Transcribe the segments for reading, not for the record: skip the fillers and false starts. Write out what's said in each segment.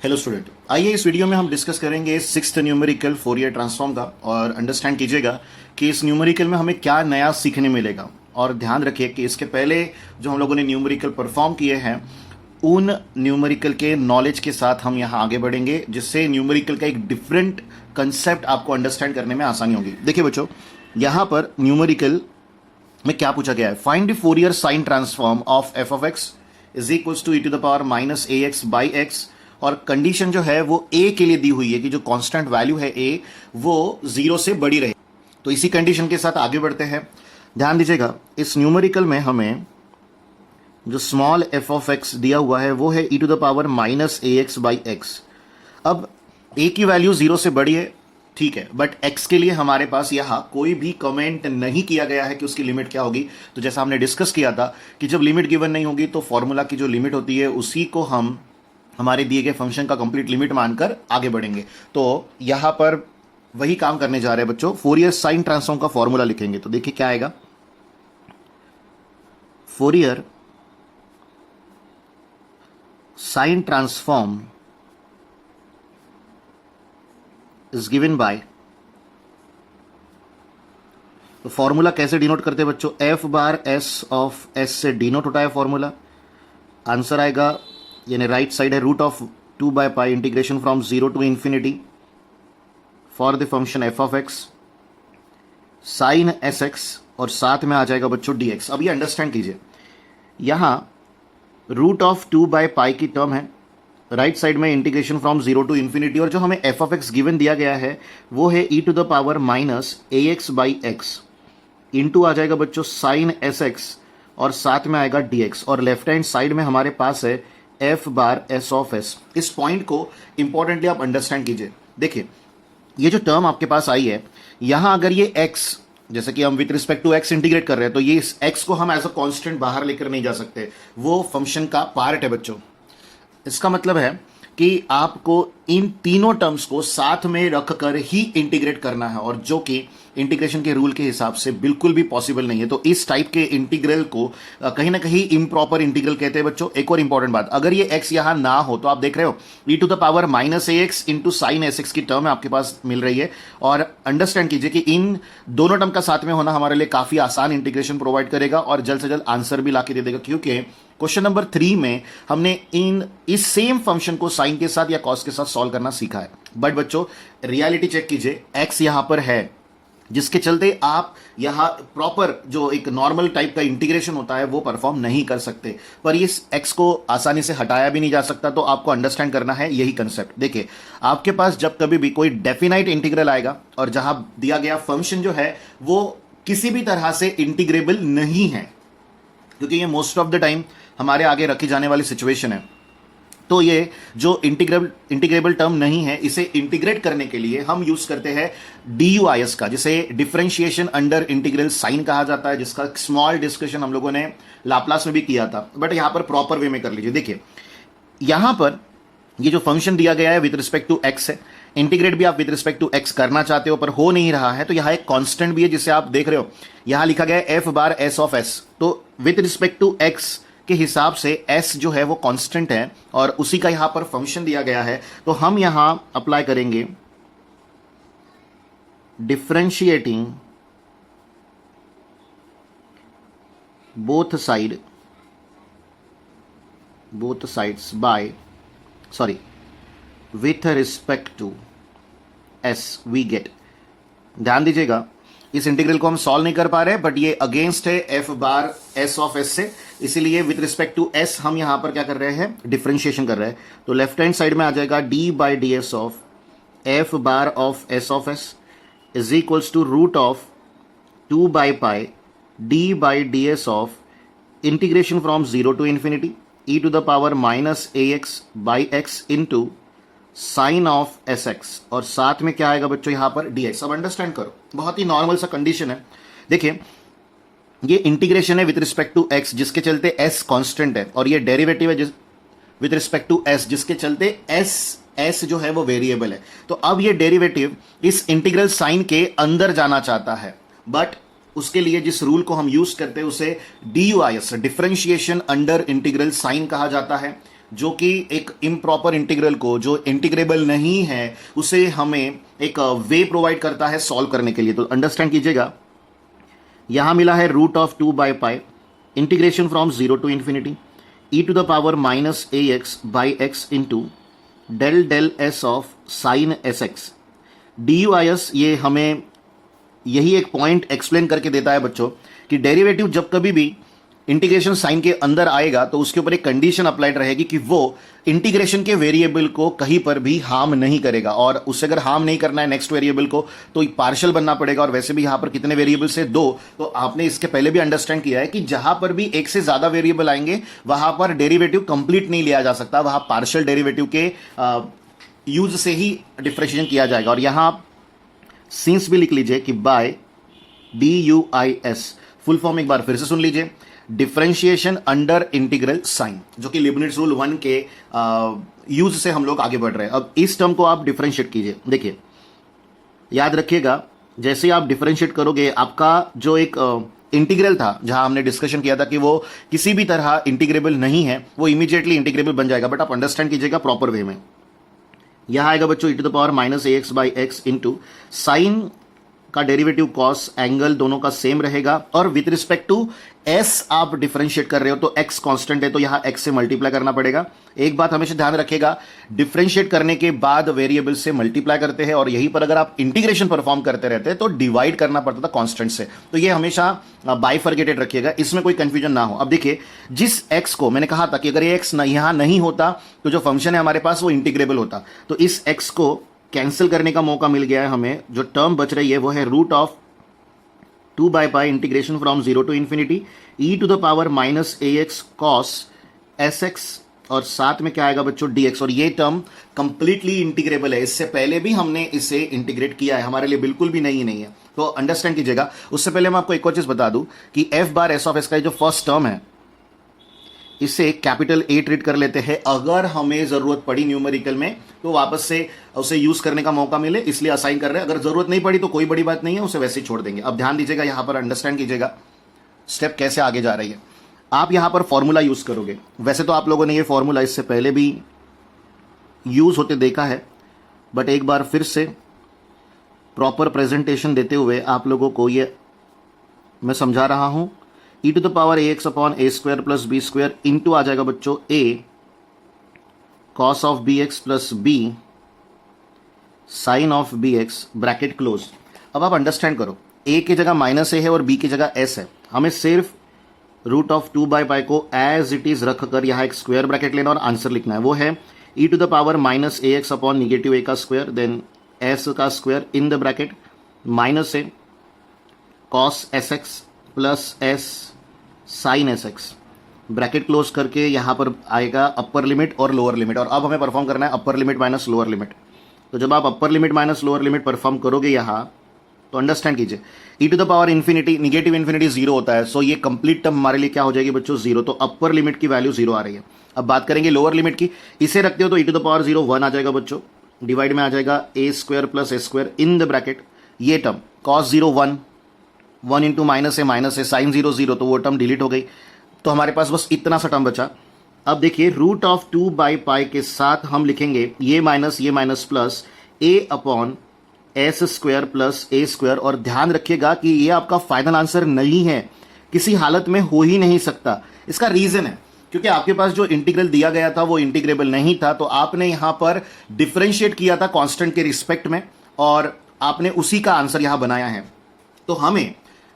Hello student, आइए इस video में हम डिस्कस करेंगे सिक्स्थ न्यूमेरिकल फोरियर ट्रांसफॉर्म का। और अंडरस्टैंड कीजिएगा कि इस न्यूमेरिकल में हमें क्या नया सीखने मिलेगा। और ध्यान रखिए कि इसके पहले जो हम लोगों ने न्यूमेरिकल परफॉर्म किए हैं उन न्यूमेरिकल के नॉलेज के साथ हम यहाँ आगे बढ़ेंगे, जिससे न्यूमेरिकल का एक डिफरेंट कंसेप्ट आपको अंडरस्टैंड करने में आसानी होगी। देखिए बच्चों, यहाँ पर न्यूमेरिकल में क्या पूछा गया है, find the Fourier sine transform of f of x is equals to e to the power minus a x by x. और कंडीशन जो है वो ए के लिए दी हुई है कि जो कांस्टेंट वैल्यू है ए वो 0 से बड़ी रहे। तो इसी कंडीशन के साथ आगे बढ़ते हैं। ध्यान दीजिएगा, इस न्यूमेरिकल में हमें जो स्मॉल एफ ऑफ एक्स दिया हुआ है वो है e to the power minus a x by x. अब ए की वैल्यू 0 से बड़ी है, ठीक है, बट x के लिए हमारे पास यहां कोई भी कमेंट नहीं किया गया है कि उसकी लिमिट क्या होगी। तो जैसा हमने डिस्कस किया था कि जब लिमिट गिवन नहीं होगी तो फॉर्मूला की जो लिमिट होती है उसी को हम हमारे दिए गए फंक्शन का कंप्लीट लिमिट मानकर आगे बढ़ेंगे। तो यहां पर वही काम करने जा रहे हैं बच्चों, फोरियर साइन ट्रांसफॉर्म का फॉर्मूला लिखेंगे। तो देखिए क्या आएगा, Fourier sine transform is given by, तो फॉर्मूला कैसे डिनोट करते हैं बच्चों, f bar s of s से डिनोट होता है फॉर्मूला। आंसर आएगा, यानी राइट साइड है root of 2 by pi integration from 0 to infinity for the function f of x sine s x, और साथ में आ जाएगा बच्चों डी एक्स। अब ये अंडरस्टैंड कीजिए, यहां रूट ऑफ 2 बाय पाई की टर्म है, राइट साइड में इंटीग्रेशन फ्रॉम 0 टू इंफिनिटी, और जो हमें एफ ऑफ एक्स गिवन दिया गया है वो है e to the power minus a x by x, into आ जाएगा बच्चों साइन एस एक्स, और साथ में आएगा डी एक्स। और लेफ्ट हैंड साइड में हमारे पास है f bar s of s. इस पॉइंट को इंपॉर्टेंटली आप अंडरस्टैंड कीजिए। देखिए, ये जो टर्म आपके पास आई है, यहां अगर ये x, जैसे कि हम with respect to x integrate कर रहे हैं, तो ये इस x को हम एज अ कांस्टेंट बाहर लेकर नहीं जा सकते, वो फंक्शन का पार्ट है बच्चों। इसका मतलब है कि आपको इन तीनों टर्म्स को साथ में रखकर ही इंटीग्रेट करना है, और जो कि इंटीग्रेशन के रूल के हिसाब से बिल्कुल भी पॉसिबल नहीं है। तो इस टाइप के इंटीग्रल को कहीं ना कहीं इम्प्रॉपर इंटीग्रल कहते हैं बच्चों। एक और इंपॉर्टेंट बात, अगर ये x यहां ना हो तो आप देख रहे हो e to the power minus a x into sine s x की टर्म आपके पास मिल रही है। और अंडरस्टैंड कीजिए कि इन दोनों टर्म का साथ में होना हमारे लिए काफी आसान इंटीग्रेशन प्रोवाइड करेगा और जल्द से जल्द आंसर भी ला के दे देगा, क्योंकि क्वेश्चन नंबर 3 में हमने इस सेम फंक्शन को साइन के साथ या कॉस के साथ सॉल्व करना सीखा है। बट बच्चों, रियलिटी चेक कीजिए, x यहां पर है, जिसके चलते आप यहां प्रॉपर जो एक नॉर्मल टाइप का इंटीग्रेशन होता है वो परफॉर्म नहीं कर सकते। पर इस x को आसानी से हटाया भी नहीं जा सकता, तो आपको अंडरस्टैंड करना है यही कंसेप्ट। देखिए, आपके पास जब कभी भी कोई डेफिनाइट इंटीग्रल आएगा और जहां दिया गया फंक्शन जो है वो किसी भी तरह से इंटीग्रेबल नहीं है, क्योंकि ये मोस्ट ऑफ द टाइम हमारे आगे रखी जाने वाली सिचुएशन है, तो ये जो इंटीग्रेबल टर्म नहीं है, इसे इंटीग्रेट करने के लिए हम यूज करते हैं DUIS का, जिसे डिफरेंशिएशन अंडर इंटीग्रल साइन कहा जाता है, जिसका स्मॉल डिस्कशन हम लोगों ने लाप्लास में भी किया था, बट यहां पर प्रॉपर वे में कर लीजिए। देखिए, यहां पर ये जो फंक्शन दिया गया है विद रिस्पेक्ट टू एक्स है, इंटीग्रेट भी आप विद रिस्पेक्ट टू एक्स करना चाहते हो पर हो नहीं रहा है, तो यहां एक कांस्टेंट भी है जिसे आप देख रहे हो, यहां लिखा गया है f bar s of S. तो विद रिस्पेक्ट टू एक्स के हिसाब से s जो है वो कांस्टेंट है और उसी का यहां पर फंक्शन दिया गया है, तो हम यहां अप्लाई करेंगे differentiating both sides by with respect to s we get. ध्यान दीजिएगा, इस इंटीग्रल को हम सॉल्व नहीं कर पा रहे, बट ये अगेंस्ट है f bar s of s से, इसीलिए विद रिस्पेक्ट टू एस हम यहां पर क्या कर रहे हैं, डिफरेंशिएशन कर रहे हैं। तो लेफ्ट हैंड साइड में आ जाएगा d by d s of f bar of s of s is equals to root of 2 by pi d by d s of integration from 0 to infinity e to the power minus a x by x into sine of s x, और साथ में क्या आएगा बच्चों यहां पर D x. अब understand करो, बहुत ही नॉर्मल सा कंडीशन है। देखिए, ये इंटीग्रेशन है विद रिस्पेक्ट टू एक्स, जिसके चलते s कांस्टेंट है, और ये डेरिवेटिव है विद रिस्पेक्ट टू s, जिसके चलते s जो है वो वेरिएबल है। तो अब ये डेरिवेटिव इस इंटीग्रल साइन के अंदर जाना चाहता है, बट उसके लिए जिस रूल को हम यूज करते हैं उसे DUIS differentiation under integral sign कहा जाता है। जो कि एक इम्प्रॉपर इंटीग्रल को, जो इंटीग्रेबल नहीं है, उसे हमें एक वे प्रोवाइड करता है सॉल्व करने के लिए। तो अंडरस्टैंड कीजिएगा, यहां मिला है root of 2/π integration from 0 to infinity e to the power minus a x by x into del del s of sine s x d u i s. ये हमें यही एक पॉइंट एक्सप्लेन करके देता है बच्चों कि डेरिवेटिव जब कभी भी इंटीग्रेशन साइन के अंदर आएगा तो उसके ऊपर एक कंडीशन अप्लाइड रहेगी कि वो इंटीग्रेशन के वेरिएबल को कहीं पर भी हार्म नहीं करेगा, और उससे अगर हार्म नहीं करना है नेक्स्ट वेरिएबल को तो पार्शियल बनना पड़ेगा। और वैसे भी यहां पर कितने वेरिएबल्स है? 2। तो आपने इसके पहले भी अंडरस्टैंड किया है कि जहां पर भी एक से ज्यादा वेरिएबल आएंगे वहां पर डेरिवेटिव कंप्लीट नहीं लिया जा सकता, वहां पार्शियल डेरिवेटिव के यूज से ही डिफरेंशिएशन किया जाएगा। और यहां सिंस भी लिख लीजिए कि बाय DUIS, फुल फॉर्म एक बार फिर से सुन लीजिए, डिफरेंशिएशन अंडर इंटीग्रल साइन, जो कि लिबनिट्ज रूल 1 के यूज से हम लोग आगे बढ़ रहे हैं। अब इस टर्म को आप डिफरेंशिएट कीजिए। देखिए, याद रखिएगा, जैसे ही आप डिफरेंशिएट करोगे, आपका जो एक इंटीग्रल था, जहां हमने डिस्कशन किया था कि वो किसी भी तरह इंटीग्रेबल नहीं है, वो इमीडिएटली इंटीग्रेबल बन जाएगा। बट आप अंडरस्टैंड कीजिएगा प्रॉपर वे में। यहां आएगा बच्चों e to the power minus a x by x into sine का डेरिवेटिव कॉस, एंगल दोनों का सेम रहेगा, और विथ रिस्पेक्ट टू एस आप डिफरेंशिएट कर रहे हो तो एक्स कांस्टेंट है तो यहां एक्स से मल्टीप्लाई करना पड़ेगा। एक बात हमेशा ध्यान रखिएगा, डिफरेंशिएट करने के बाद वेरिएबल से मल्टीप्लाई करते हैं, और यहीं पर अगर आप इंटीग्रेशन परफॉर्म करते रहते हैं तो डिवाइड करना पड़ता था कांस्टेंट से। तो ये हमेशा बाइफर्केटेड रखिएगा, इसमें कोई कंफ्यूजन ना हो। अब देखिए, जिस एक्स को मैंने कहा था कि अगर ये एक्स यहां नहीं होता तो जो फंक्शन है हमारे पास वो इंटीग्रेबल होता, तो इस एक्स को कैंसिल करने का मौका मिल गया है हमें। जो टर्म बच रही है वो है root of 2/π integration from 0 to infinity e to the power minus a x cos s x, और साथ में क्या आएगा बच्चों? dx। और ये टर्म कंप्लीटली इंटीग्रेबल है, इससे पहले भी हमने इसे इंटीग्रेट किया है, हमारे लिए बिल्कुल भी नहीं है। तो अंडरस्टैंड कीजिएगा। उससे पहले मैं आपको एक और चीज बता दूं कि f bar s of S का जो फर्स्ट टर्म है, इसे कैपिटल A ट्रीट कर लेते हैं। अगर हमें जरूरत पड़ी न्यूमेरिकल में तो वापस से उसे यूज करने का मौका मिले, इसलिए असाइन कर रहे हैं। अगर जरूरत नहीं पड़ी तो कोई बड़ी बात नहीं है, उसे वैसे ही छोड़ देंगे। अब ध्यान दीजिएगा, यहां पर अंडरस्टैंड कीजिएगा स्टेप कैसे आगे जा रही है। आप यहां पर फॉर्मूला यूज करोगे। वैसे तो आप लोगों ने ये फॉर्मूला इससे पहले भी यूज होते देखा है, बट एक बार फिर से प्रॉपर प्रेजेंटेशन देते हुए आप लोगों को ये मैं समझा रहा हूं। e to the power a x upon a square plus b square into आ जाएगा बच्चों a cos of b x plus b sine of b x, bracket close. अब आप अंडरस्टैंड करो, a की जगह माइनस ए है और b की जगह s है। हमें सिर्फ रूट ऑफ 2/π को एज इट इज रखकर यहां एक स्क्वायर ब्रैकेट लेना और आंसर लिखना है। वो है e to the power minus a x upon negative a का स्क्वायर, देन s का square in the bracket minus a cos s x plus s sine s x, bracket close करके यहां पर आएगा अपर लिमिट और lower limit. और अब हमें परफॉर्म करना है upper limit minus lower limit. तो जब आप upper limit minus lower limit perform करोगे यहां, तो अंडरस्टैंड कीजिए, e to the power infinity, negative infinity 0 होता है, सो ये कंप्लीट टर्म हमारे लिए क्या हो जाएगी बच्चों? 0। तो अपर लिमिट की वैल्यू 0 आ रही है। अब बात करेंगे लोअर लिमिट की। इसे रखते हो तो e टू द पावर 0 1 आ जाएगा बच्चों, डिवाइड में आ जाएगा a square plus a square in the bracket, ये term cos 0 1 into minus a sine 0 0, तो वो टर्म डिलीट हो गई। तो हमारे पास बस इतना सा टर्म बचा। अब देखिए, रूट ऑफ 2/π के साथ हम लिखेंगे ये minus plus a upon S square plus a square. और ध्यान रखिएगा कि ये आपका फाइनल आंसर नहीं है, किसी हालत में हो ही नहीं सकता। इसका रीजन है क्योंकि आपके पास जो इंटीग्रल दिया गया था वो इंटीग्रेबल नहीं था, तो आपने यहां पर डिफरेंशिएट किया था कांस्टेंट के रिस्पेक्ट में, और आपने उसी का आंसर यहां बनाया है। तो हमें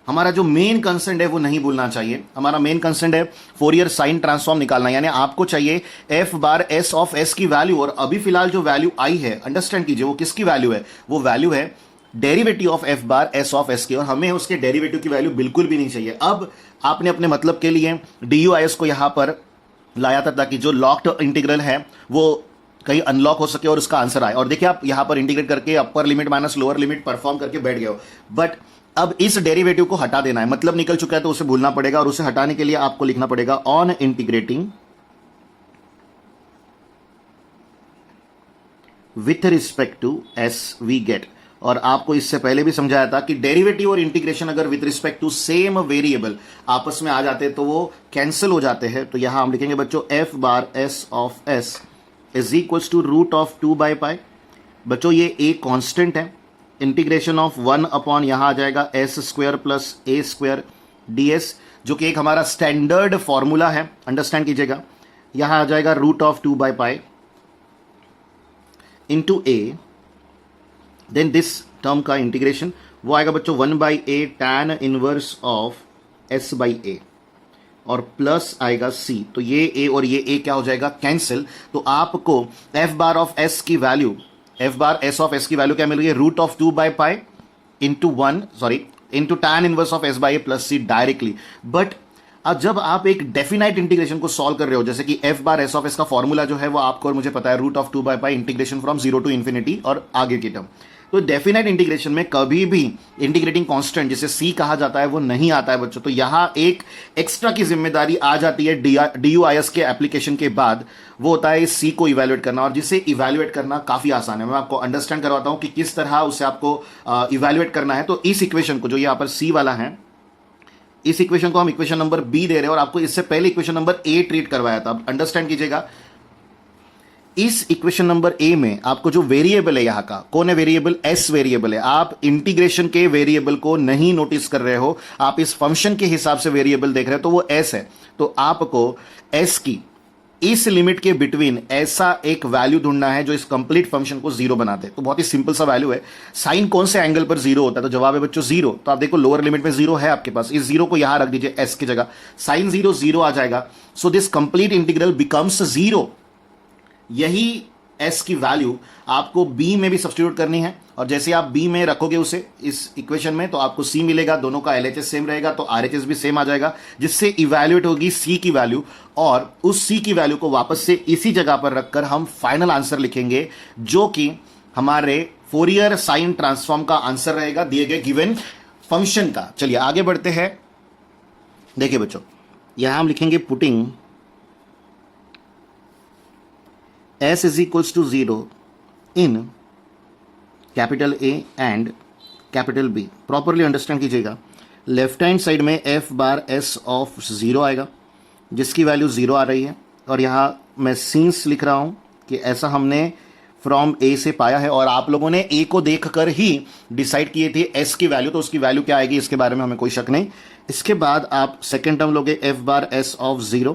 हमारा जो मेन कंसेंट है वो नहीं भूलना चाहिए। हमारा मेन कंसेंट है फोरियर साइन ट्रांसफॉर्म निकालना, यानी आपको चाहिए f bar s of s की वैल्यू, और अभी फिलहाल जो वैल्यू आई है, अंडरस्टैंड कीजिए, वो किसकी वैल्यू है? वो वैल्यू है derivative of f bar s of s की, और हमें उसके डेरिवेटिव की वैल्यू बिल्कुल भी नहीं चाहिए। अब आपने अपने मतलब के लिए DUIS को यहां पर लाया था ताकि जो लॉक्ड इंटीग्रल है वो कहीं अनलॉक हो सके और उसका आंसर आए। और देखिए, आप यहां पर इंटीग्रेट करके अपर limit minus lower limit perform करके बैठ गए हो, बट अब इस डेरिवेटिव को हटा देना है, मतलब निकल चुका है तो उसे भूलना पड़ेगा, और उसे हटाने के लिए आपको लिखना पड़ेगा on integrating with respect to s we get. और आपको इससे पहले भी समझाया था कि डेरिवेटिव और इंटीग्रेशन अगर with respect to same variable आपस में आ जाते हैं तो वो कैंसिल हो जाते हैं। तो यहां हम लिखेंगे बच्चों f bar s of s is equals to root of 2/π। बच्चों ये ए कांस्टेंट है, इंटीग्रेशन ऑफ 1 अपॉन यहां आ जाएगा s square plus a square ds, जो कि एक हमारा स्टैंडर्ड फॉर्मूला है, अंडरस्टैंड कीजिएगा। यहां आ जाएगा root of 2/π into a, then this term का इंटीग्रेशन वो आएगा बच्चों 1/a tan inverse of s/a और प्लस आएगा c। तो ये a और ये a क्या हो जाएगा, कैंसिल। तो आपको f बार ऑफ s की value, f bar s of s की वैल्यू क्या मिल रही है, root of 2/π into tan inverse of s/a plus c directly. But अब जब आप एक डेफिनाइट इंटीग्रेशन को सॉल्व कर रहे हो, जैसे कि f bar s of s का फॉर्मूला जो है वो आपको और मुझे पता है root of 2/π integration from 0 to infinity और आगे की टर्म। तो डेफिनाइट इंटीग्रेशन में कभी भी इंटीग्रेटिंग कांस्टेंट जिसे c कहा जाता है वो नहीं आता है बच्चों। तो यहां एक एक्स्ट्रा की जिम्मेदारी आ जाती है DUIS के एप्लीकेशन के बाद, वो होता है इस c को इवैल्यूएट करना, और जिसे इवैल्यूएट करना काफी आसान है। मैं आपको अंडरस्टैंड करवाता हूं कि किस तरह उसे आपको इवैल्यूएट करना है। तो इस इक्वेशन को जो यहां पर c वाला है, इस इक्वेशन को हम इक्वेशन नंबर बी दे रहे हैं और आपको इससे पहले इक्वेशन नंबर ए ट्रीट करवाया था। अब अंडरस्टैंड कीजिएगा, इस इक्वेशन नंबर ए में आपको जो वेरिएबल है, यहां का कौन है वेरिएबल, एस वेरिएबल है। आप इंटीग्रेशन के वेरिएबल को नहीं नोटिस कर रहे हो, आप इस फंक्शन के हिसाब से वेरिएबल देख रहे हो, तो वो एस है। तो आपको एस की इस लिमिट के बिटवीन ऐसा एक वैल्यू ढूंढना है जो इस कंप्लीट फंक्शन को जीरो बना दे। तो बहुत ही सिंपल सा वैल्यू है। साइन कौन से एंगल पर जीरो होता है, तो जवाब है बच्चों जीरो। तो आप देखो लोअर लिमिट में जीरो है आपके पास, इस जीरो को यहां रख दीजिए एस की जगह, साइन जीरो जीरो आ जाएगा। So this complete integral becomes zero. यही s की वैल्यू आपको b में भी सब्स्टिट्यूट करनी है, और जैसे आप b में रखोगे उसे इस इक्वेशन में तो आपको c मिलेगा, दोनों का LHS सेम रहेगा तो RHS भी सेम आ जाएगा, जिससे इवैल्यूएट होगी c की वैल्यू, और उस c की वैल्यू को वापस से इसी जगह पर रखकर हम फाइनल आंसर लिखेंगे, जो कि हमारे फोरियर साइन ट्रांसफॉर्म का आंसर रहेगा दिए गए गिवन फंक्शन का। चलिए आगे बढ़ते हैं। देखिए बच्चों, यहां हम लिखेंगे putting s is equals to 0 in capital A and capital B। Properly understand कीजिएगा, लेफ्ट हैंड साइड में f बार s ऑफ 0 आएगा जिसकी वैल्यू 0 आ रही है, और यहाँ मैं सीन्स लिख रहा हूँ कि ऐसा हमने फ्रॉम A से पाया है, और आप लोगों ने A को देखकर ही डिसाइड किए थे s की वैल्यू, तो उसकी वैल्यू क्या आएगी इसके बारे में हमें कोई शक नहीं। इसके बाद आप सेकेंड टर्म लोगे f बार s ऑफ 0,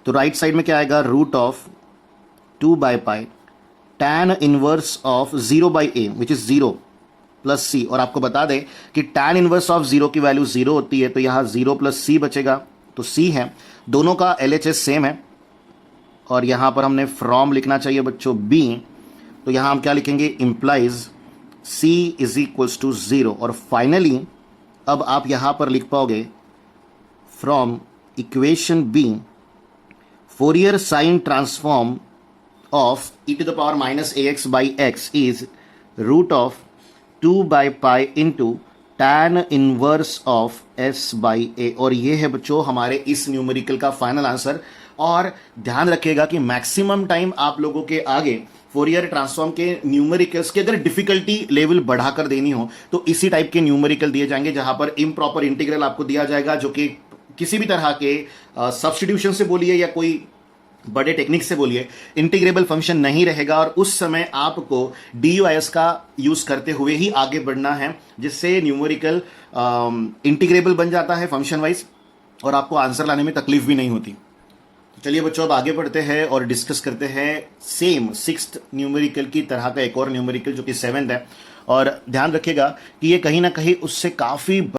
तो राइट साइड में क्या आएगा, root of 2/π tan inverse of 0/a which is 0 plus c। और आपको बता दें कि tan इनवर्स ऑफ 0 की वैल्यू 0 होती है, तो यहां 0 प्लस c बचेगा, तो c है, दोनों का LHS सेम है, और यहां पर हमने फ्रॉम लिखना चाहिए बच्चों b, तो यहां हम क्या लिखेंगे, implies c is equals to 0। और फाइनली अब आप यहां पर लिख पाओगे from equation b Fourier sine transform of e to the power minus ax by x is root of 2/π into tan inverse of s by a। और ये है बच्चों हमारे इस न्यूमेरिकल का फाइनल आंसर। और ध्यान रखिएगा कि मैक्सिमम टाइम आप लोगों के आगे फोरियर ट्रांसफॉर्म के न्यूमेरिकल्स की अगर डिफिकल्टी लेवल बढ़ाकर देनी हो तो इसी टाइप के न्यूमेरिकल दिए जाएंगे, जहां पर इम्प्रॉपर इंटीग्रल आपको दिया जाएगा, जो कि किसी भी तरह के सब्स्टिट्यूशन से बोलिए या कोई बड़े टेक्निक से बोलिए इंटीग्रेबल फंक्शन नहीं रहेगा, और उस समय आपको DUIS का यूज करते हुए ही आगे बढ़ना है, जिससे न्यूमेरिकल इंटीग्रेबल बन जाता है फंक्शन वाइज, और आपको आंसर लाने में तकलीफ भी नहीं होती। चलिए बच्चों अब आगे बढ़ते हैं और डिस्कस करते हैं सेम 6th न्यूमेरिकल की तरह का एक और न्यूमेरिकल जो कि 7th है। और ध्यान रखिएगा कि ये कहीं ना कहीं उससे काफी